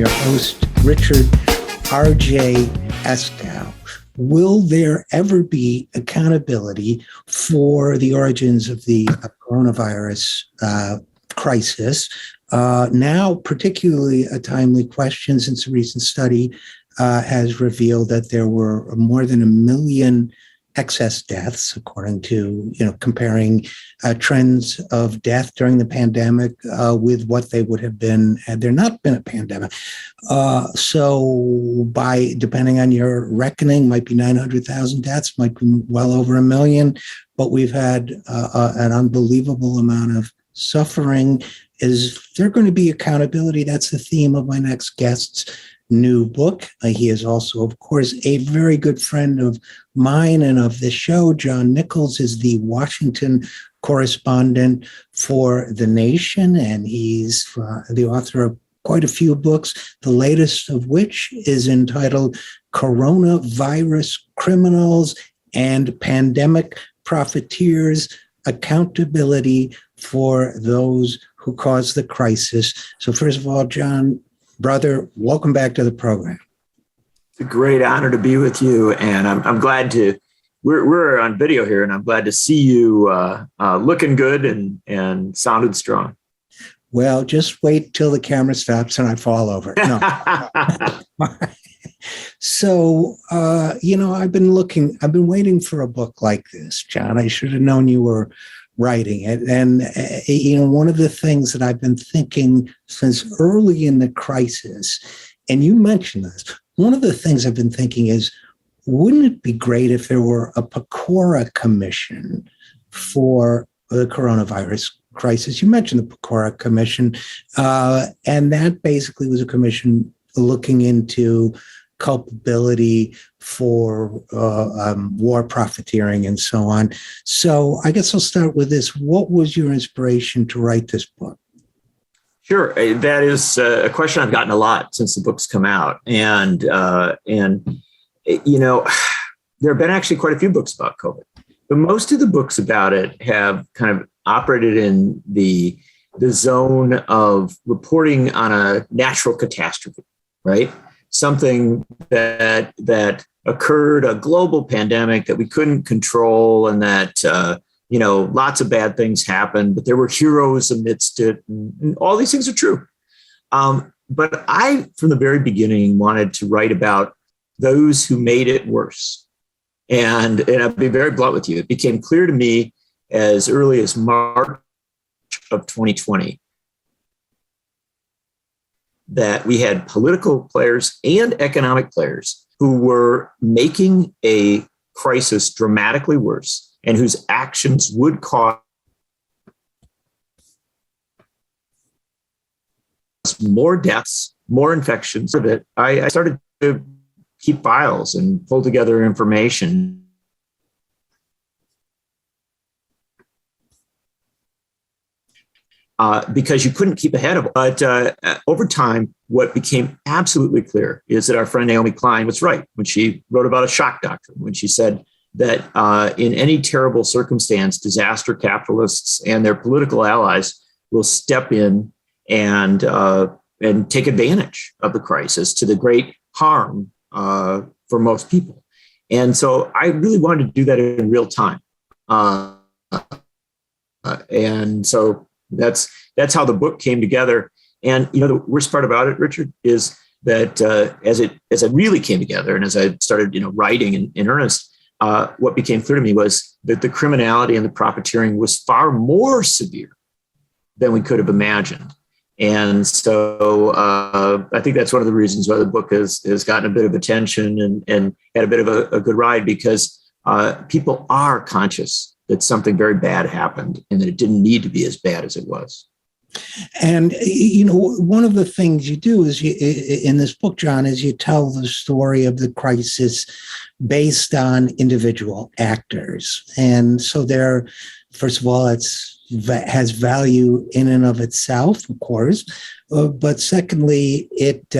your host, Richard RJ Eskow. Will there ever be accountability for the origins of the coronavirus crisis? Now, particularly a timely question, since a recent study has revealed that there were more than 1 million excess deaths, according to, comparing trends of death during the pandemic with what they would have been had there not been a pandemic. So depending on your reckoning, might be 900,000 deaths, might be well over 1 million, but we've had an unbelievable amount of suffering. Is there going to be accountability? That's the theme of my next guest's new book. He is also, of course, a very good friend of mine and of the show. John Nichols is the Washington correspondent for The Nation, and he's the author of quite a few books, the latest of which is entitled Coronavirus Criminals and Pandemic Profiteers, Accountability for Those Who Caused the Crisis. So first of all, John, brother, welcome back to the program. It's a great honor to be with you, and I'm glad to. We're on video here, and I'm glad to see you looking good and sounded strong. Well, just wait till the camera stops and I fall over. No. So, I've been waiting for a book like this, John. I should have known you were writing it. And, one of the things that I've been thinking since early in the crisis, and you mentioned this, one of the things I've been thinking is, wouldn't it be great if there were a Pecora commission for the coronavirus crisis? You mentioned the Pecora Commission, and that basically was a commission looking into culpability for war profiteering and so on. So I guess I'll start with this. What was your inspiration to write this book? Sure. That is a question I've gotten a lot since the book's come out. And there have been actually quite a few books about COVID, but most of the books about it have kind of operated in the zone of reporting on a natural catastrophe, right? Something that occurred, a global pandemic that we couldn't control, and that, lots of bad things happened, but there were heroes amidst it. And all these things are true. But I, from the very beginning, wanted to write about those who made it worse. And I'll be very blunt with you. It became clear to me as early as March of 2020 that we had political players and economic players who were making a crisis dramatically worse and whose actions would cause more deaths, more infections. I started to keep files and pull together information. Because you couldn't keep ahead of it. But over time, what became absolutely clear is that our friend Naomi Klein was right when she wrote about a shock doctrine, when she said that in any terrible circumstance, disaster capitalists and their political allies will step in and take advantage of the crisis to the great harm for most people. And so I really wanted to do that in real time. And so that's how the book came together. And the worst part about it, Richard, is that as it really came together, and as I started writing in earnest, what became clear to me was that the criminality and the profiteering was far more severe than we could have imagined. And so I think that's one of the reasons why the book has gotten a bit of attention and had a bit of a good ride, because people are conscious that something very bad happened and that it didn't need to be as bad as it was. And, one of the things you do is in this book, John, is you tell the story of the crisis based on individual actors. And so first of all, has value in and of itself, of course. But secondly, it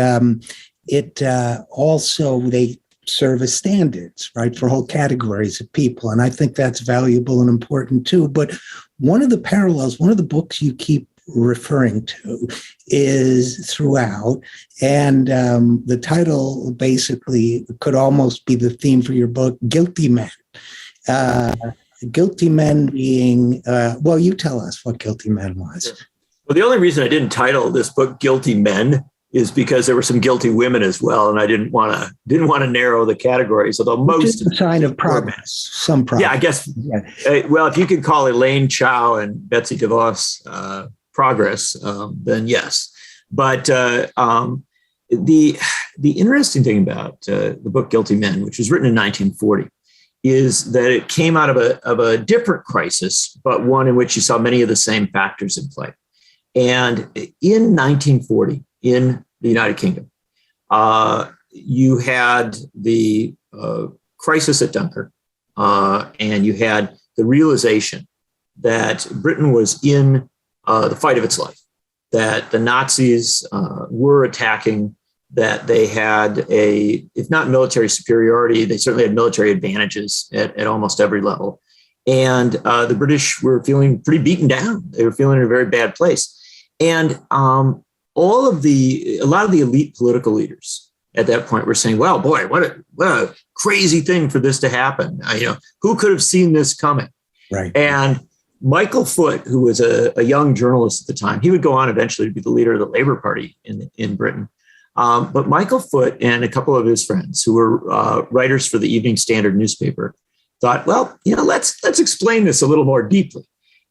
also, they serve as standards, right, for whole categories of people. And I think that's valuable and important too. But one of the books you keep referring to is throughout. And the title basically could almost be the theme for your book, Guilty Men. Guilty Men being, well, you tell us what Guilty Men was. Well, the only reason I didn't title this book Guilty Men is because there were some guilty women as well, and I didn't want to narrow the categories. Although most is a sign of progress, some progress. Yeah, I guess. Yeah. Well, if you could call Elaine Chao and Betsy DeVos progress, then yes. But the interesting thing about the book Guilty Men, which was written in 1940, is that it came out of a different crisis, but one in which you saw many of the same factors in play. And in 1940, in the United Kingdom, you had the crisis at Dunkirk, and you had the realization that Britain was in the fight of its life, that the Nazis were attacking, that they had if not military superiority, they certainly had military advantages at almost every level. And the British were feeling pretty beaten down. They were feeling in a very bad place. And a lot of the elite political leaders at that point were saying, well, boy, what a crazy thing for this to happen. Who could have seen this coming? Right. And Michael Foot, who was a young journalist at the time, he would go on eventually to be the leader of the Labour Party in Britain. But Michael Foot and a couple of his friends who were writers for the Evening Standard newspaper thought, well, let's explain this a little more deeply.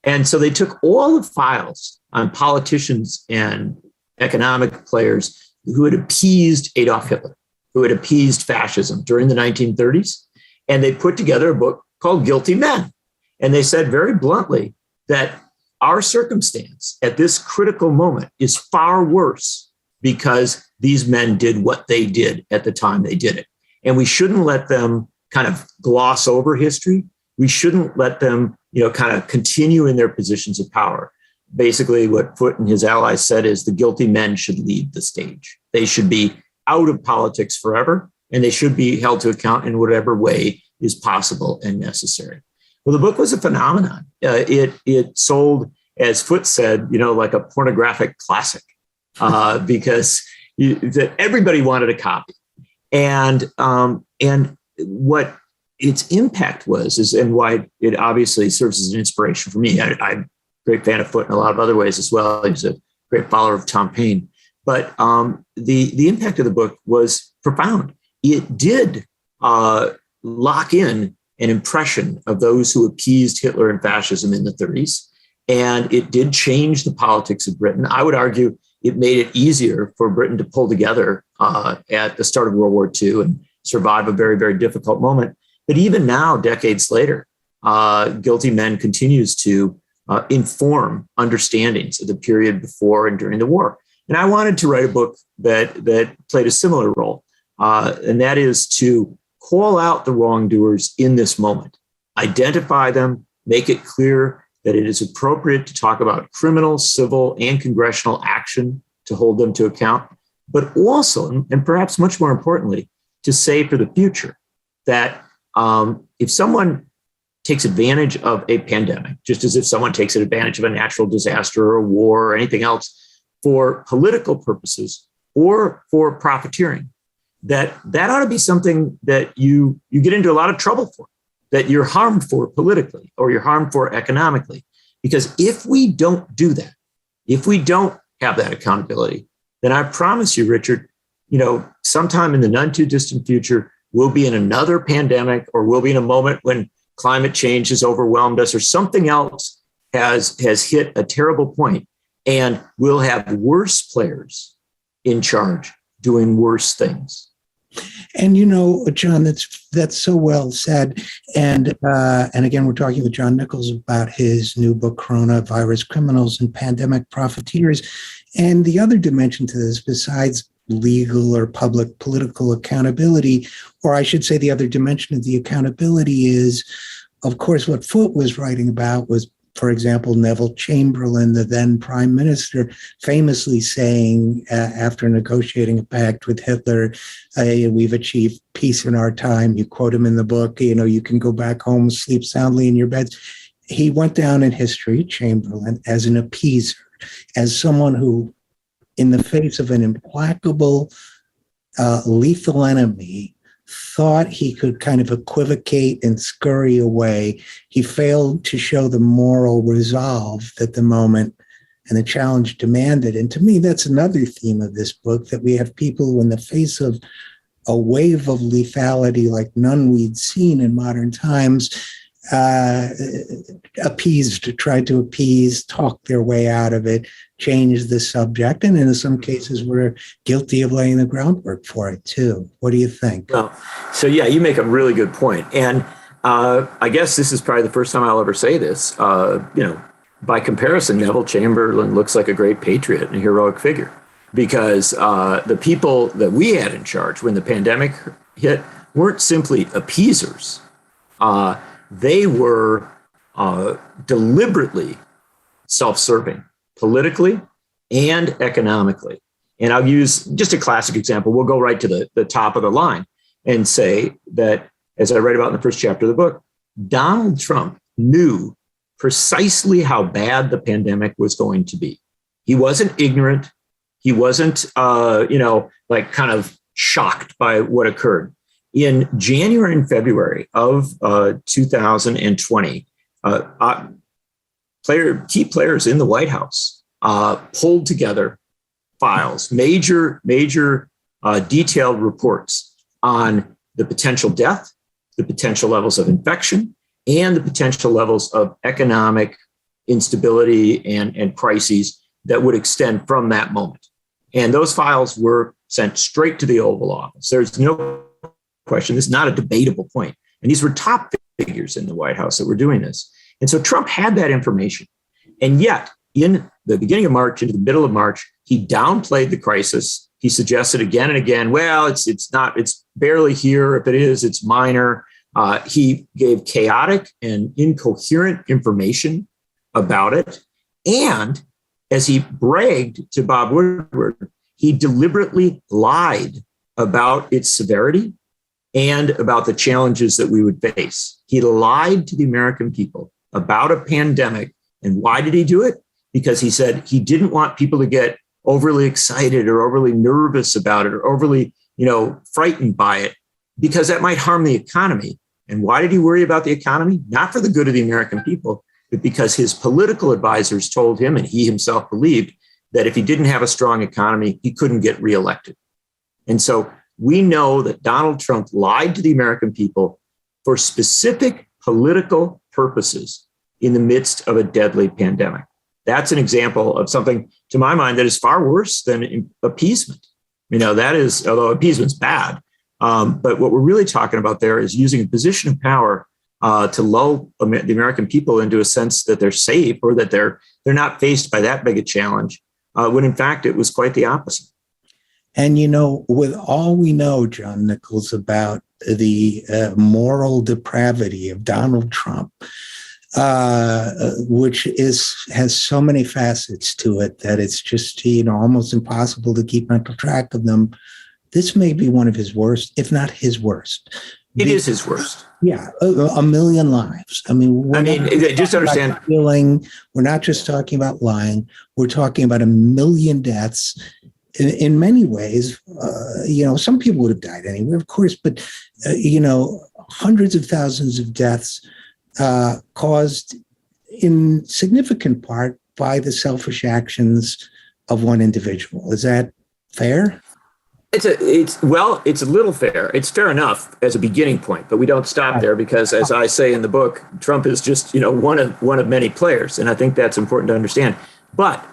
And so they took all the files on politicians and economic players who had appeased Adolf Hitler, who had appeased fascism during the 1930s, and they put together a book called Guilty Men. And they said very bluntly that our circumstance at this critical moment is far worse because these men did what they did at the time they did it. And we shouldn't let them kind of gloss over history. We shouldn't let them, kind of continue in their positions of power. Basically, what Foot and his allies said is the guilty men should leave the stage. They should be out of politics forever, and they should be held to account in whatever way is possible and necessary. Well, the book was a phenomenon. It sold, as Foot said, like a pornographic classic, because everybody wanted a copy. And what its impact was, and why it obviously serves as an inspiration for me. I'm a great fan of Foot in a lot of other ways as well. He's a great follower of Tom Paine. But the impact of the book was profound. It did lock in an impression of those who appeased Hitler and fascism in the 30s. And it did change the politics of Britain. I would argue it made it easier for Britain to pull together at the start of World War II and survive a very, very difficult moment. But even now, decades later, Guilty Men continues to inform understandings of the period before and during the war. And I wanted to write a book that played a similar role, and that is to call out the wrongdoers in this moment, identify them, make it clear that it is appropriate to talk about criminal, civil, and congressional action to hold them to account, but also, and perhaps much more importantly, to say for the future that if someone takes advantage of a pandemic, just as if someone takes advantage of a natural disaster or a war or anything else for political purposes or for profiteering, that ought to be something that you get into a lot of trouble for, that you're harmed for politically or you're harmed for economically. Because if we don't do that, if we don't have that accountability, then I promise you, Richard, sometime in the none too distant future, we'll be in another pandemic, or we'll be in a moment when climate change has overwhelmed us, or something else has hit a terrible point, and we'll have worse players in charge doing worse things. And John, that's so well said. And again, we're talking with John Nichols about his new book, Coronavirus Criminals and Pandemic Profiteers. And the other dimension to this, besides legal or public political accountability, or I should say the other dimension of the accountability is, of course, what Foot was writing about was, for example, Neville Chamberlain, the then prime minister, famously saying after negotiating a pact with Hitler, we've achieved peace in our time. You quote him in the book, you can go back home, sleep soundly in your beds. He went down in history, Chamberlain, as an appeaser. as someone who, in the face of an implacable, lethal enemy, thought he could kind of equivocate and scurry away. He failed to show the moral resolve that the moment and the challenge demanded. And to me, that's another theme of this book, that we have people who, in the face of a wave of lethality like none we'd seen in modern times, tried to appease, talk their way out of it, change the subject, and in some cases were guilty of laying the groundwork for it too. What do you think? Well, so yeah, you make a really good point. And I guess this is probably the first time I'll ever say this. By comparison, Neville Chamberlain looks like a great patriot and a heroic figure, because the people that we had in charge when the pandemic hit weren't simply appeasers. They were deliberately self-serving, politically and economically. And I'll use just a classic example. We'll go right to the top of the line and say that, as I write about in the first chapter of the book, Donald Trump knew precisely how bad the pandemic was going to be. He wasn't ignorant. He wasn't, kind of shocked by what occurred. In January and February of 2020, key players in the White House pulled together files, major detailed reports on the potential death, the potential levels of infection, and the potential levels of economic instability and crises that would extend from that moment. And those files were sent straight to the Oval Office. There's no question. This is not a debatable point. And these were top figures in the White House that were doing this. And so Trump had that information. And yet, in the beginning of March into the middle of March, he downplayed the crisis. He suggested again and again, well, it's barely here. If it is, it's minor. He gave chaotic and incoherent information about it. And as he bragged to Bob Woodward, he deliberately lied about its severity and about the challenges that we would face. He lied to the American people about a pandemic. And why did he do it? Because he said he didn't want people to get overly excited or overly nervous about it or overly, frightened by it, because that might harm the economy. And why did he worry about the economy? Not for the good of the American people, but because his political advisors told him, and he himself believed, that if he didn't have a strong economy, he couldn't get reelected. And so we know that Donald Trump lied to the American people for specific political purposes in the midst of a deadly pandemic. That's an example of something, to my mind, that is far worse than appeasement. That is, although appeasement's bad, but what we're really talking about there is using a position of power to lull the American people into a sense that they're safe or that they're not faced by that big a challenge, when in fact it was quite the opposite. And, with all we know, John Nichols, about the moral depravity of Donald Trump, which has so many facets to it that it's just, almost impossible to keep mental track of them. This may be one of his worst, if not his worst. It is his worst. Yeah, a million lives. Just understand. We're not just talking about lying. We're talking about a million deaths. In many ways, some people would have died anyway, of course, but, hundreds of thousands of deaths caused in significant part by the selfish actions of one individual. Is that fair? It's a little fair. It's fair enough as a beginning point, but we don't stop there because, as I say in the book, Trump is just, one of many players. And I think that's important to understand. But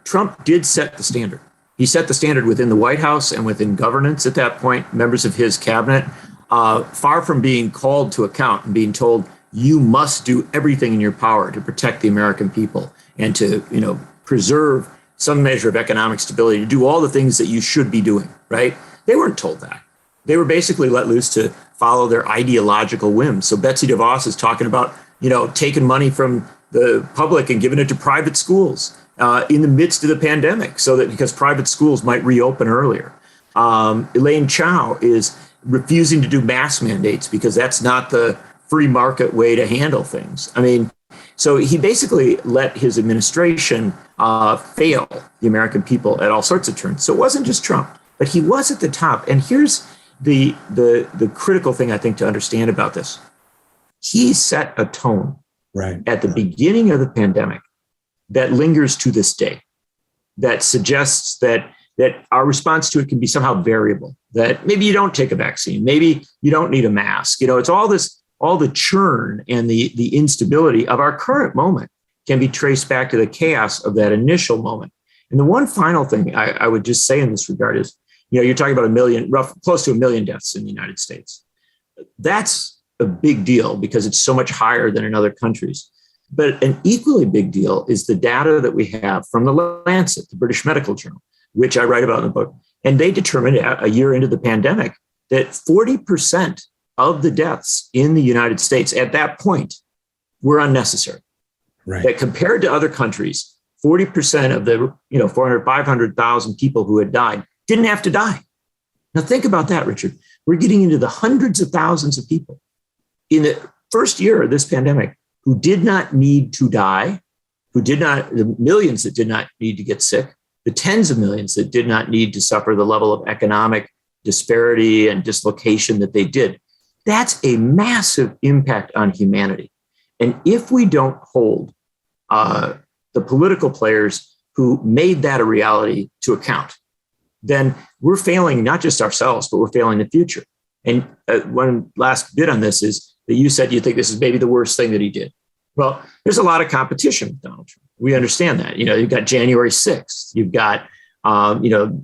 Trump did set the standard. He set the standard within the White House and within governance at that point, members of his cabinet, far from being called to account and being told, you must do everything in your power to protect the American people and to, preserve some measure of economic stability, to do all the things that you should be doing, right? They weren't told that. They were basically let loose to follow their ideological whims. So Betsy DeVos is talking about, taking money from the public and giving it to private schools in the midst of the pandemic, because private schools might reopen earlier. Elaine Chao is refusing to do mask mandates because that's not the free market way to handle things. So he basically let his administration fail the American people at all sorts of turns. So it wasn't just Trump, but he was at the top. And here's the critical thing I think to understand about this. He set a tone at the beginning of the pandemic that lingers to this day, that suggests that our response to it can be somehow variable, that maybe you don't take a vaccine, maybe you don't need a mask. It's all the churn and the instability of our current moment can be traced back to the chaos of that initial moment. And the one final thing I would just say in this regard is, you're talking about close to 1 million deaths in the United States. That's a big deal because it's so much higher than in other countries. But an equally big deal is the data that we have from the Lancet, the British Medical Journal, which I write about in the book. And they determined a year into the pandemic that 40% of the deaths in the United States at that point were unnecessary. Right. That compared to other countries, 40% of the 400, 500,000 people who had died didn't have to die. Now think about that, Richard. We're getting into the hundreds of thousands of people in the first year of this pandemic who did not need to die, the millions that did not need to get sick, the tens of millions that did not need to suffer the level of economic disparity and dislocation that they did. That's a massive impact on humanity. And if we don't hold the political players who made that a reality to account, then we're failing not just ourselves, but we're failing the future. And one last bit on this is that you said you think this is maybe the worst thing that he did. Well, there's a lot of competition with Donald Trump. We understand that. You've got January 6th. You've got,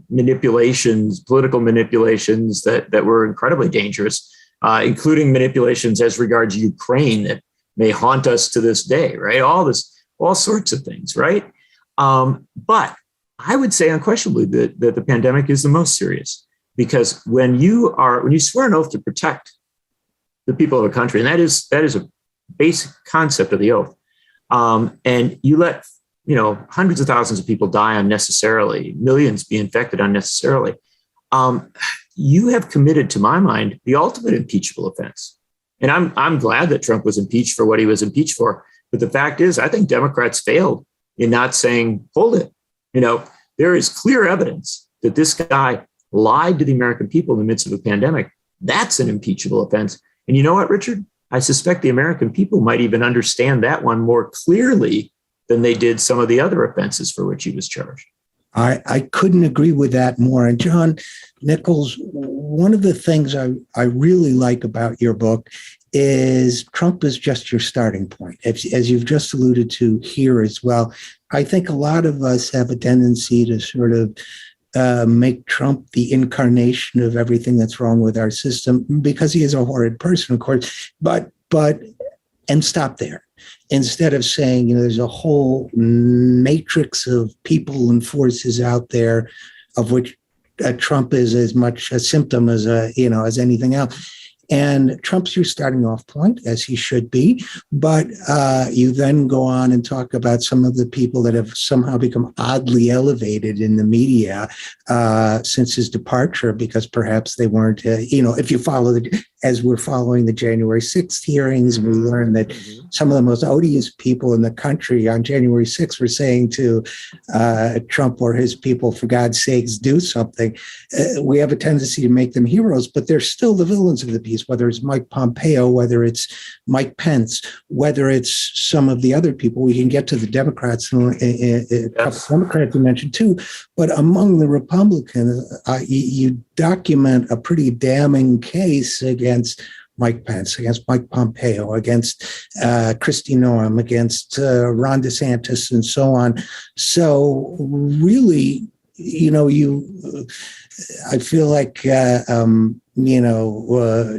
manipulations, political manipulations that were incredibly dangerous, including manipulations as regards Ukraine that may haunt us to this day, right? All sorts of things, right? But I would say unquestionably that the pandemic is the most serious, because when you swear an oath to protect the people of a country, and that is a basic concept of the oath, and you let hundreds of thousands of people die unnecessarily, millions be infected unnecessarily, you have committed, to my mind, the ultimate impeachable offense. And I'm glad that Trump was impeached for what he was impeached for. But the fact is, I think Democrats failed in not saying, hold it. There is clear evidence that this guy lied to the American people in the midst of a pandemic. That's an impeachable offense. And you know what, Richard? I suspect the American people might even understand that one more clearly than they did some of the other offenses for which he was charged. I couldn't agree with that more. And John Nichols, one of the things I really like about your book is Trump is just your starting point. As you've just alluded to here as well, I think a lot of us have a tendency to sort of make Trump the incarnation of everything that's wrong with our system, because he is a horrid person, of course, but stop there. Instead of saying, there's a whole matrix of people and forces out there of which Trump is as much a symptom as as anything else. And Trump's your starting off point, as he should be. But you then go on and talk about some of the people that have somehow become oddly elevated in the media since his departure, because perhaps they weren't, if you follow as we're following the January 6th hearings, we learned that some of the most odious people in the country on January 6th were saying to Trump or his people, for God's sakes, do something. We have a tendency to make them heroes, but they're still the villains of the piece, whether it's Mike Pompeo, whether it's Mike Pence, whether it's some of the other people. We can get to the Democrats, Democrats you mentioned too, but among the Republicans, you document a pretty damning case against Mike Pence, against Mike Pompeo, against Kristi Noem, against Ron DeSantis, and so on. So really, I feel like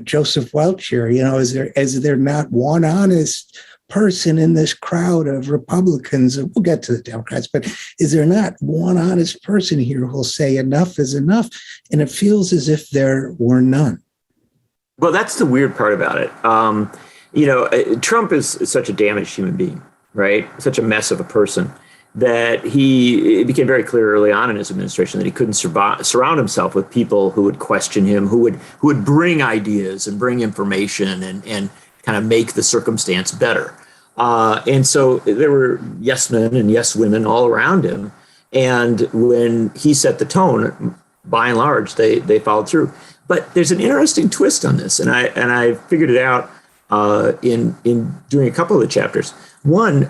Joseph Welch here. Is there not one honest person in this crowd of Republicans? We'll get to the Democrats, but is there not one honest person here who'll say enough is enough? And it feels as if there were none. Well, that's the weird part about it. Trump is such a damaged human being, right? Such a mess of a person that it became very clear early on in his administration that he couldn't surround himself with people who would question him, who would bring ideas and bring information and kind of make the circumstance better. And so there were yes men and yes women all around him. And when he set the tone, by and large, they followed through. But there's an interesting twist on this, and I figured it out in doing a couple of the chapters. One,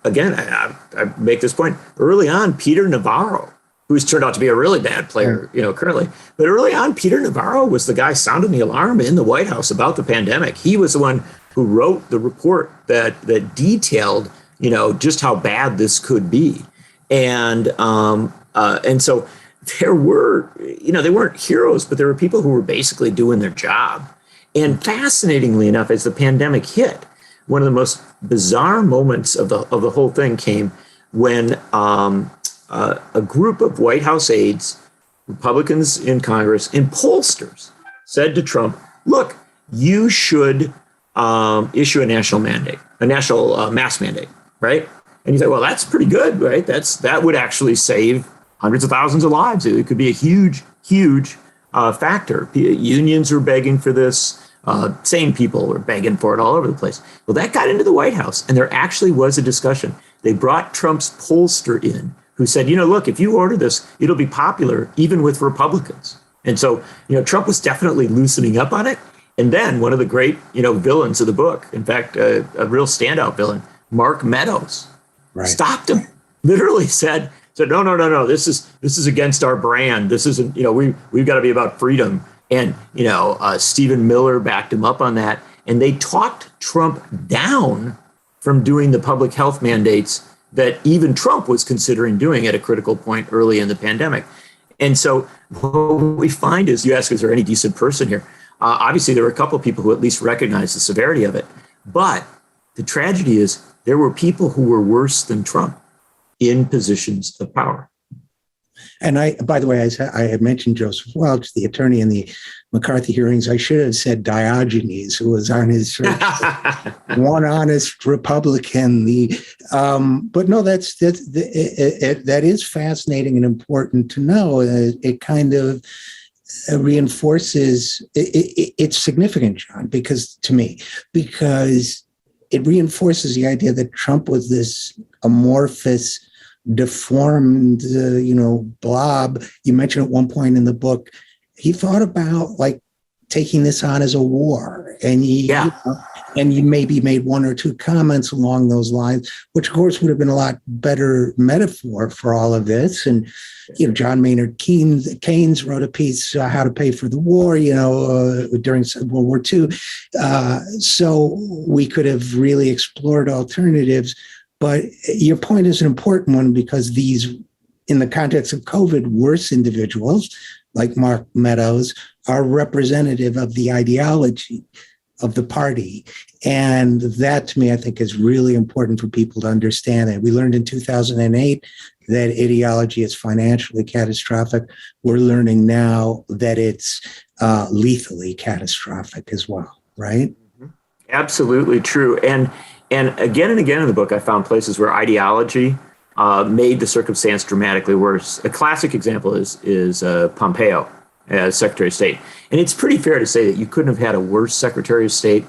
again, I make this point early on. Peter Navarro, who's turned out to be a really bad player, currently, but early on, Peter Navarro was the guy sounding the alarm in the White House about the pandemic. He was the one who wrote the report that detailed, just how bad this could be, and so there were, they weren't heroes, but there were people who were basically doing their job. And fascinatingly enough, as the pandemic hit, one of the most bizarre moments of the whole thing came when a group of White House aides, Republicans in Congress, and pollsters said to Trump, "Look, you should issue a national mandate, a national mask mandate, right?" And you say, "Well, that's pretty good, right? That would actually save hundreds of thousands of lives. It could be a huge, huge factor." Unions were begging for this. Sane people were begging for it all over the place. Well, that got into the White House, and there actually was a discussion. They brought Trump's pollster in, who said, "Look, if you order this, it'll be popular even with Republicans." And so, Trump was definitely loosening up on it. And then one of the great, villains of the book, in fact, a real standout villain, Mark Meadows, stopped him. Literally said, no, this is against our brand. This isn't, we've got to be about freedom. And, Stephen Miller backed him up on that. And they talked Trump down from doing the public health mandates that even Trump was considering doing at a critical point early in the pandemic. And so what we find is, you ask, is there any decent person here? Obviously, there were a couple of people who at least recognized the severity of it. But the tragedy is there were people who were worse than Trump in positions of power. And by the way, I had mentioned Joseph Welch, the attorney in the McCarthy hearings. I should have said Diogenes, who was on his one honest Republican. But no, that is fascinating and important to know. It kind of reinforces. It's significant, John, because it reinforces the idea that Trump was this amorphous, deformed, blob. You mentioned at one point in the book, he thought about taking this on as a war, and you maybe made one or two comments along those lines, which of course would have been a lot better metaphor for all of this. And John Maynard Keynes wrote a piece, How to Pay for the War, during World War II. So we could have really explored alternatives. But your point is an important one, because these, in the context of COVID, worse individuals like Mark Meadows are representative of the ideology of the party. And that, to me, I think is really important for people to understand. That we learned in 2008 that ideology is financially catastrophic. We're learning now that it's lethally catastrophic as well, right? Absolutely true. And again in the book, I found places where ideology made the circumstance dramatically worse. A classic example is Pompeo as Secretary of State. And it's pretty fair to say that you couldn't have had a worse Secretary of State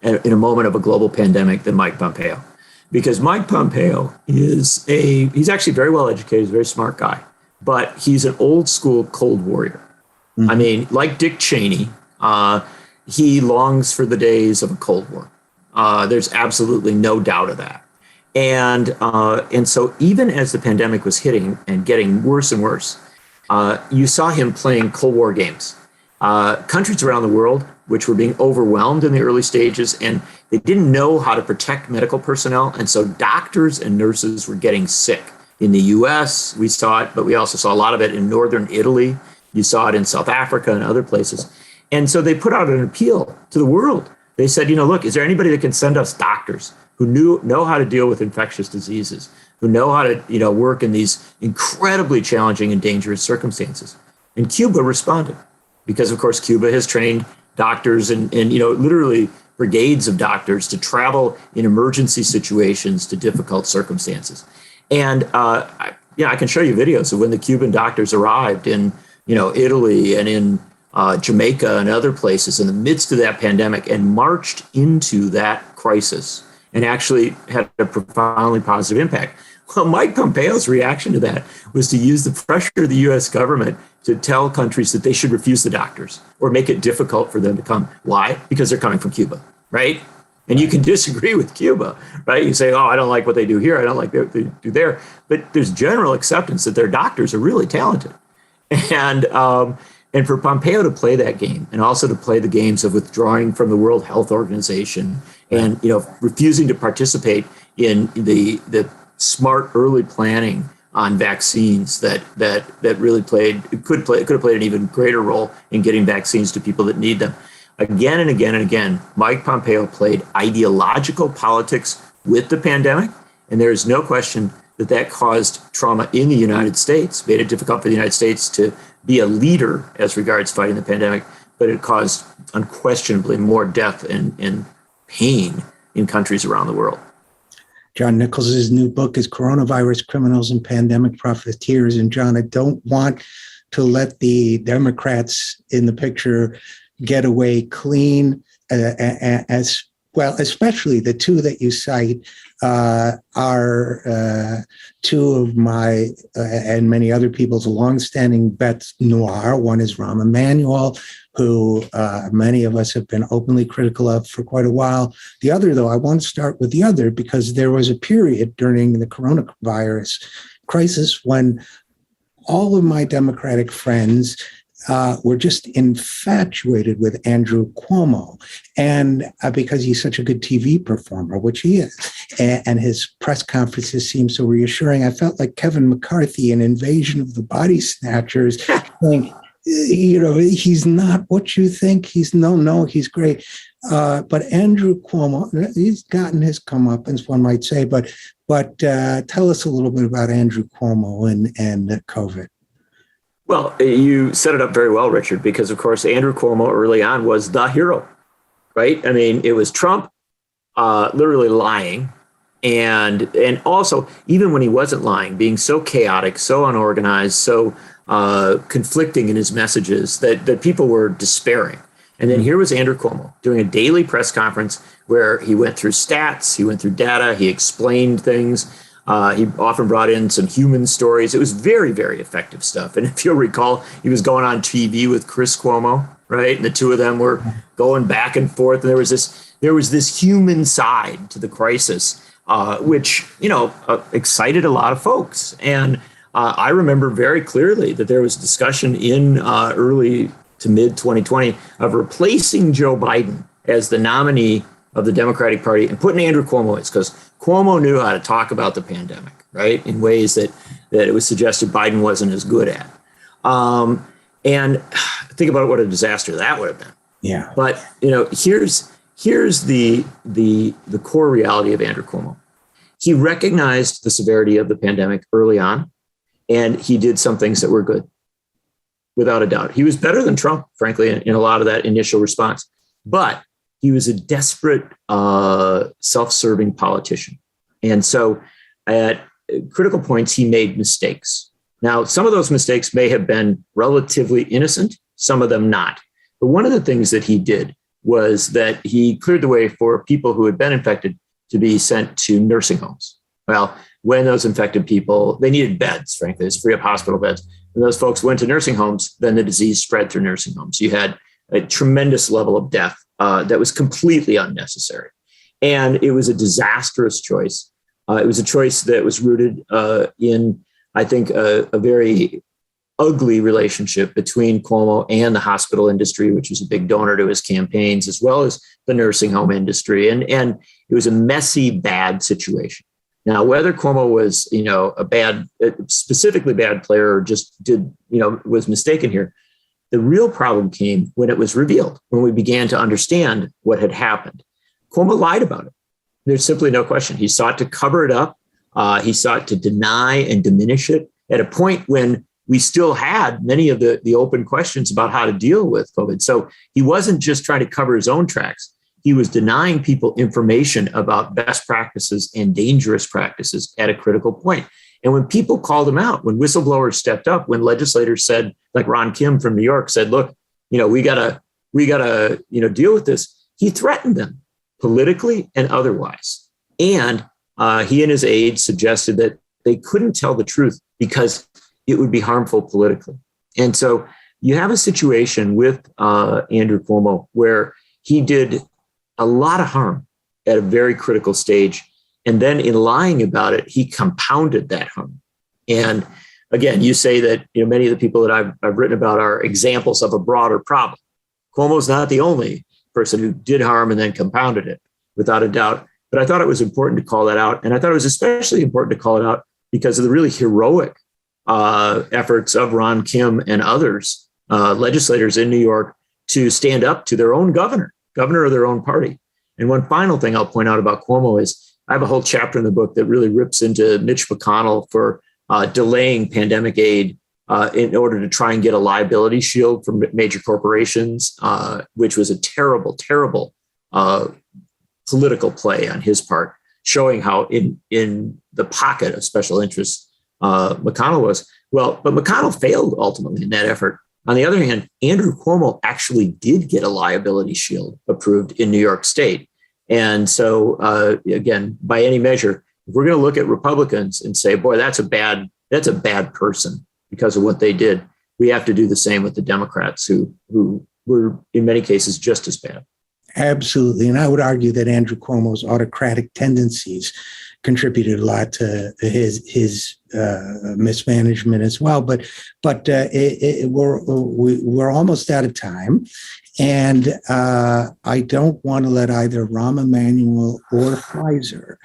in a moment of a global pandemic than Mike Pompeo. Because Mike Pompeo he's actually very well educated, he's a very smart guy, but he's an old school Cold Warrior. Mm-hmm. I mean, like Dick Cheney, he longs for the days of a Cold War. There's absolutely no doubt of that. And so even as the pandemic was hitting and getting worse and worse, you saw him playing Cold War games. Countries around the world, which were being overwhelmed in the early stages, and they didn't know how to protect medical personnel. And so doctors and nurses were getting sick. In the US, we saw it, but we also saw a lot of it in northern Italy. You saw it in South Africa and other places. And so they put out an appeal to the world. They said, look, is there anybody that can send us doctors who know how to deal with infectious diseases, who know how to, work in these incredibly challenging and dangerous circumstances? And Cuba responded, because of course, Cuba has trained doctors and literally brigades of doctors to travel in emergency situations to difficult circumstances. And I can show you videos of when the Cuban doctors arrived in, Italy and in Jamaica and other places in the midst of that pandemic and marched into that crisis and actually had a profoundly positive impact. Well, Mike Pompeo's reaction to that was to use the pressure of the U.S. government to tell countries that they should refuse the doctors or make it difficult for them to come. Why? Because they're coming from Cuba, right? And you can disagree with Cuba, right? You say, oh, I don't like what they do here. I don't like what they do there. But there's general acceptance that their doctors are really talented. And for Pompeo to play that game and also to play the games of withdrawing from the World Health Organization and, refusing to participate in the smart early planning on vaccines that really could have played an even greater role in getting vaccines to people that need them. Again and again and again, Mike Pompeo played ideological politics with the pandemic, and there is no question that caused trauma in the United States, made it difficult for the United States to be a leader as regards fighting the pandemic, but it caused unquestionably more death and pain in countries around the world. John Nichols' new book is Coronavirus Criminals and Pandemic Profiteers. And John, I don't want to let the Democrats in the picture get away clean, as well, especially the two that you cite are two of my and many other people's longstanding bêtes noir. One is Rahm Emanuel, who many of us have been openly critical of for quite a while. The other, though, I want to start with the other because there was a period during the coronavirus crisis when all of my Democratic friends were just infatuated with Andrew Cuomo, and because he's such a good TV performer, which he is, and his press conferences seem so reassuring. I felt like Kevin McCarthy in Invasion of the Body Snatchers, saying, he's not what you think. He's he's great. But Andrew Cuomo, he's gotten his comeuppance, one might say. But tell us a little bit about Andrew Cuomo and COVID. Well, you set it up very well, Richard, because, of course, Andrew Cuomo early on was the hero, right? I mean, it was Trump literally lying. And also, even when he wasn't lying, being so chaotic, so unorganized, so conflicting in his messages that people were despairing. And then here was Andrew Cuomo doing a daily press conference where he went through stats, he went through data, he explained things. He often brought in some human stories. It was very, very effective stuff. And if you'll recall, he was going on TV with Chris Cuomo, right? And the two of them were going back and forth. And there was this human side to the crisis, which, excited a lot of folks. And I remember very clearly that there was discussion in early to mid 2020 of replacing Joe Biden as the nominee of the Democratic Party and putting Andrew Cuomo in, because Cuomo knew how to talk about the pandemic, right, in ways that it was suggested Biden wasn't as good at. And think about what a disaster that would have been. Yeah. But here's the core reality of Andrew Cuomo. He recognized the severity of the pandemic early on, and he did some things that were good, without a doubt. He was better than Trump, frankly, in a lot of that initial response. But he was a desperate, self-serving politician. And so at critical points, he made mistakes. Now, some of those mistakes may have been relatively innocent, some of them not. But one of the things that he did was that he cleared the way for people who had been infected to be sent to nursing homes. Well, when those infected people, they needed beds, frankly, it's free up hospital beds. When those folks went to nursing homes, then the disease spread through nursing homes. You had a tremendous level of death that was completely unnecessary. And it was a disastrous choice. It was a choice that was rooted in, I think, a very ugly relationship between Cuomo and the hospital industry, which was a big donor to his campaigns, as well as the nursing home industry. And it was a messy, bad situation. Now, whether Cuomo was, specifically bad player or just was mistaken here, the real problem came when it was revealed, when we began to understand what had happened. Cuomo lied about it. There's simply no question. He sought to cover it up. He sought to deny and diminish it at a point when we still had many of the open questions about how to deal with COVID. So he wasn't just trying to cover his own tracks. He was denying people information about best practices and dangerous practices at a critical point. And when people called him out, when whistleblowers stepped up, when legislators said, like Ron Kim from New York said, look, we gotta deal with this, he threatened them politically and otherwise. And he and his aides suggested that they couldn't tell the truth because it would be harmful politically. And so you have a situation with Andrew Cuomo where he did a lot of harm at a very critical stage. And then in lying about it, he compounded that harm. And again, you say that many of the people that I've written about are examples of a broader problem. Cuomo's not the only person who did harm and then compounded it, without a doubt. But I thought it was important to call that out. And I thought it was especially important to call it out because of the really heroic efforts of Ron Kim and others, legislators in New York, to stand up to their own governor of their own party. And one final thing I'll point out about Cuomo is I have a whole chapter in the book that really rips into Mitch McConnell for delaying pandemic aid in order to try and get a liability shield from major corporations, which was a terrible, terrible political play on his part, showing how in the pocket of special interests McConnell was. Well, but McConnell failed ultimately in that effort. On the other hand, Andrew Cuomo actually did get a liability shield approved in New York State. And so, again, by any measure, if we're going to look at Republicans and say, boy, that's a bad person because of what they did, we have to do the same with the Democrats who were in many cases just as bad. Absolutely. And I would argue that Andrew Cuomo's autocratic tendencies contributed a lot to his mismanagement as well. But we're almost out of time. And I don't want to let either Rahm Emanuel or Pfizer.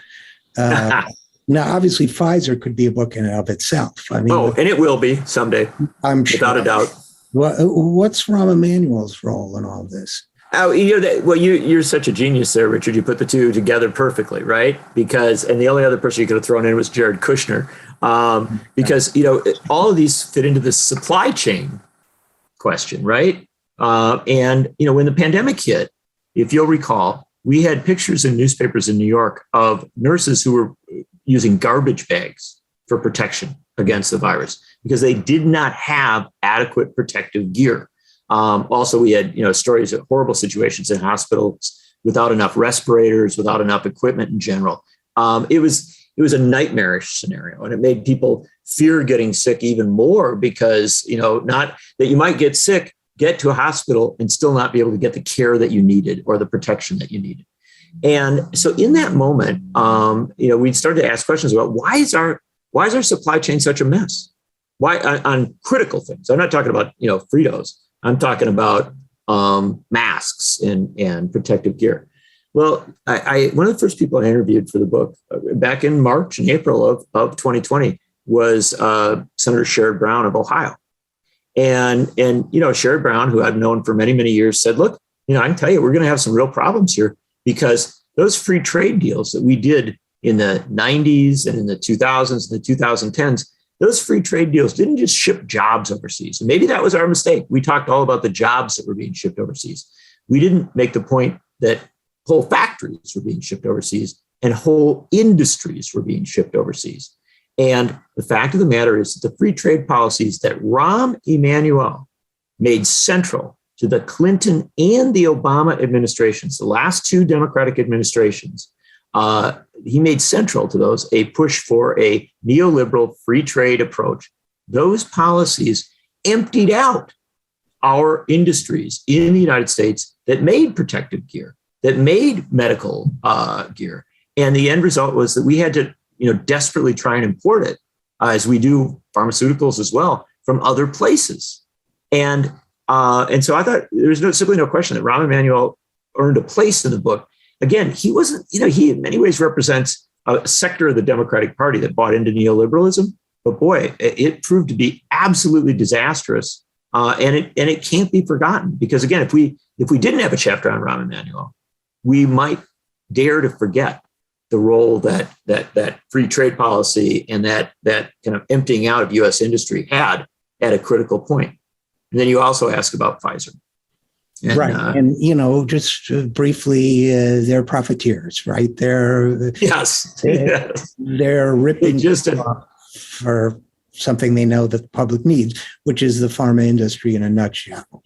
Now, obviously, Pfizer could be a book in and of itself. I mean, and it will be someday. I'm sure. Without a doubt. What's Rahm Emanuel's role in all this? Oh, you're such a genius there, Richard. You put the two together perfectly, right? And the only other person you could have thrown in was Jared Kushner, because all of these fit into this supply chain question, right? And when the pandemic hit, if you'll recall, we had pictures in newspapers in New York of nurses who were using garbage bags for protection against the virus because they did not have adequate protective gear. Also, we had stories of horrible situations in hospitals without enough respirators, without enough equipment in general. It was a nightmarish scenario, and it made people fear getting sick even more because not that you might get sick, get to a hospital, and still not be able to get the care that you needed or the protection that you needed. And so, in that moment, we started to ask questions about why is our supply chain such a mess? Why on critical things? I'm not talking about Fritos. I'm talking about masks and protective gear. Well, I one of the first people I interviewed for the book back in March and April of 2020 was Senator Sherrod Brown of Ohio. And Sherrod Brown, who I've known for many, many years, said, look, I can tell you, we're going to have some real problems here because those free trade deals that we did in the 90s and in the 2000s and the 2010s, those free trade deals didn't just ship jobs overseas. And maybe that was our mistake. We talked all about the jobs that were being shipped overseas. We didn't make the point that whole factories were being shipped overseas and whole industries were being shipped overseas. And the fact of the matter is that the free trade policies that Rahm Emanuel made central to the Clinton and the Obama administrations, the last two Democratic administrations, he made central to those a push for a neoliberal free trade approach. Those policies emptied out our industries in the United States that made protective gear, that made medical gear. And the end result was that we had to desperately try and import it, as we do pharmaceuticals as well, from other places. And so I thought there's simply no question that Rahm Emanuel earned a place in the book. Again, he wasn't, he in many ways represents a sector of the Democratic Party that bought into neoliberalism. But boy, it proved to be absolutely disastrous. And it can't be forgotten because, again, if we didn't have a chapter on Rahm Emanuel, we might dare to forget the role that free trade policy and that kind of emptying out of U.S. industry had at a critical point. And then you also ask about Pfizer. And, right. And, just briefly, they're profiteers, right? They're ripping off for something they know that the public needs, which is the pharma industry in a nutshell.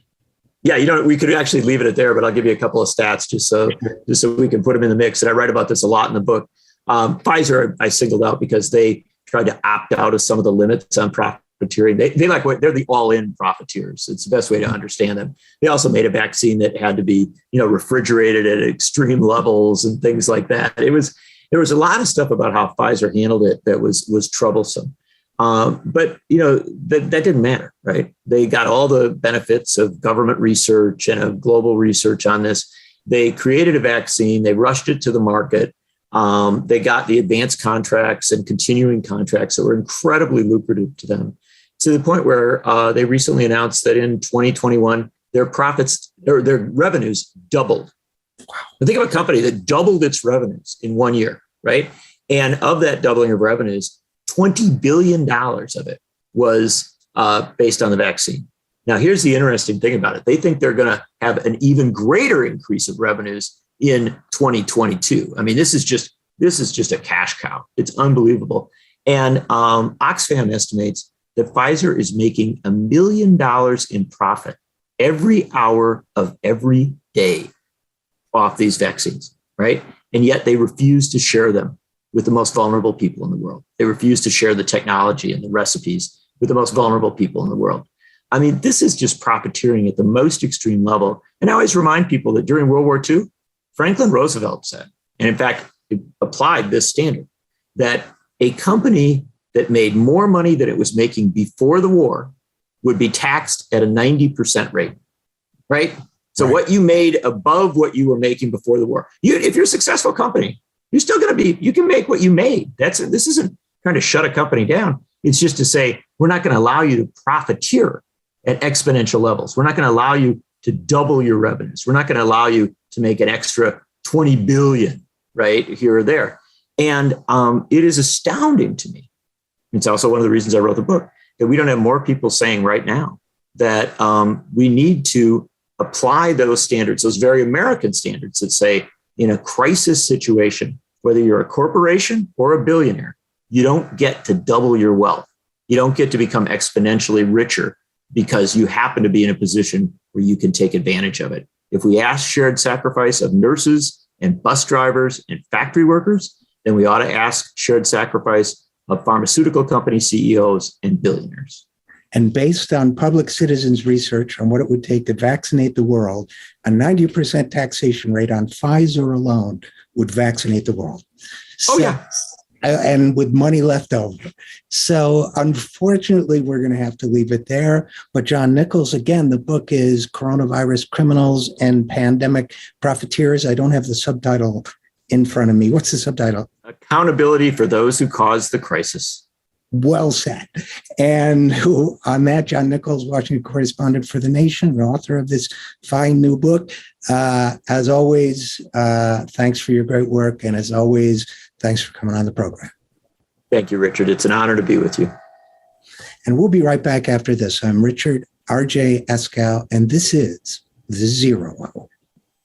Yeah, we could actually leave it at there, but I'll give you a couple of stats just so we can put them in the mix. And I write about this a lot in the book. Pfizer, I singled out because they tried to opt out of some of the limits on profiteering. They're the all-in profiteers. It's the best way to understand them. They also made a vaccine that had to be, refrigerated at extreme levels and things like that. There was a lot of stuff about how Pfizer handled it that was troublesome. But that didn't matter, right? They got all the benefits of government research and of global research on this. They created a vaccine. They rushed it to the market. They got the advanced contracts and continuing contracts that were incredibly lucrative to them, to the point where they recently announced that in 2021, their profits or their revenues doubled. Wow. Think of a company that doubled its revenues in 1 year, right? And of that doubling of revenues, $20 billion of it was based on the vaccine. Now, here's the interesting thing about it. They think they're going to have an even greater increase of revenues in 2022. I mean, this is just a cash cow. It's unbelievable. And Oxfam estimates that Pfizer is making $1 million in profit every hour of every day off these vaccines, right? And yet they refuse to share them with the most vulnerable people in the world. They refuse to share the technology and the recipes with the most vulnerable people in the world. I mean, this is just profiteering at the most extreme level. And I always remind people that during World War II, Franklin Roosevelt said, and in fact, it applied this standard, that a company that made more money than it was making before the war would be taxed at a 90% rate, right? So right. What you made above what you were making before the war, if you're a successful company, you're still going to be, you can make what you made. This isn't trying to shut a company down. It's just to say, we're not going to allow you to profiteer at exponential levels. We're not going to allow you to double your revenues. We're not going to allow you to make an extra 20 billion, right, here or there. And it is astounding to me. It's also one of the reasons I wrote the book, that we don't have more people saying right now that we need to apply those standards, those very American standards that say, in a crisis situation, whether you're a corporation or a billionaire, you don't get to double your wealth. You don't get to become exponentially richer because you happen to be in a position where you can take advantage of it. If we ask shared sacrifice of nurses and bus drivers and factory workers, then we ought to ask shared sacrifice of pharmaceutical company CEOs and billionaires. And based on public citizens' research on what it would take to vaccinate the world, a 90% taxation rate on Pfizer alone would vaccinate the world. And with money left over. So unfortunately, we're going to have to leave it there. But John Nichols, again, the book is Coronavirus Criminals and Pandemic Profiteers. I don't have the subtitle in front of me. What's the subtitle? Accountability for those who caused the crisis. Well said. And on that, John Nichols, Washington correspondent for The Nation, and author of this fine new book. As always, thanks for your great work. And as always, thanks for coming on the program. Thank you, Richard. It's an honor to be with you. And we'll be right back after this. I'm Richard RJ Eskow, and this is The Zero Hour.